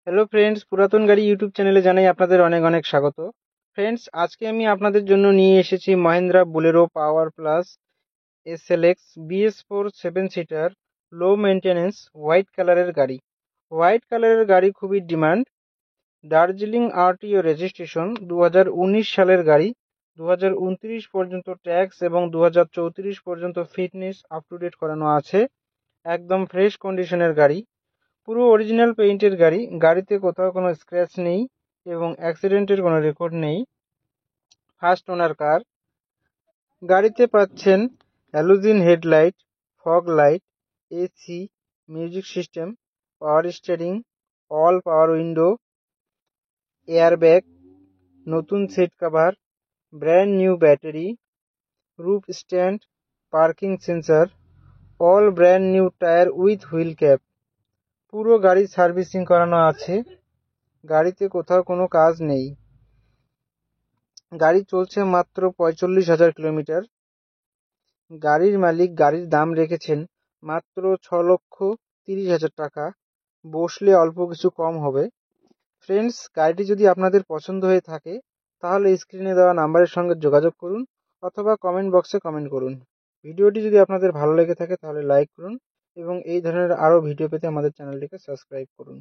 Hello friends, পুরাতন গাড়ি YouTube চ্যানেলে জানাই আপনাদের অনেক অনেক স্বাগত। ফ্রেন্ডস, আজকে আমি আপনাদের জন্য নিয়ে এসেছি Mahindra Bolero power plus SLX BS4 7 seater low maintenance white কালারের গাড়ি। হোয়াইট কালারের গাড়ি খুবই ডিমান্ড। দার্জিলিং RTO রেজিস্ট্রেশন 2019 সালের গাড়ি। 2029 পর্যন্ত ট্যাক্স এবং 2034 পর্যন্ত ফিটনেস আপ টু ডেট করানো আছে। একদম ফ্রেশ কন্ডিশনের গাড়ি, পুরো অরিজিনাল পেইন্টের গাড়ি। গাড়িতে কোথাও কোনো স্ক্র্যাচ নেই এবং অ্যাক্সিডেন্টের কোনো রেকর্ড নেই। First owner car. গাড়িতে পাচ্ছেন halogen headlight, fog light, AC, music system, power steering, all power window, airbag, নতুন seat cover, brand new battery, roof stand, parking sensor, all brand new tyre with wheel cap. পুরো গাড়ি servicing করানো আছে। গাড়িতে কোথাও কোনো কাজ নেই। গাড়ি চলছে মাত্র 45,000 কিলোমিটার। গাড়ির মালিক গাড়ির দাম রেখেছেন মাত্র 6,30,000 টাকা। বসলে অল্প কিছু কম হবে। ফ্রেন্ডস, গাড়িটি যদি আপনাদের পছন্দ হয়ে থাকে তাহলে স্ক্রিনে দেওয়া নাম্বারের সঙ্গে যোগাযোগ করুন অথবা কমেন্ট বক্সে কমেন্ট করুন। ভিডিওটি যদি আপনাদের ভালো লেগে থাকে তাহলে লাইক করুন এবং এই ধরনের আরও ভিডিও পেতে আমাদের চ্যানেলটিকে সাবস্ক্রাইব করুন।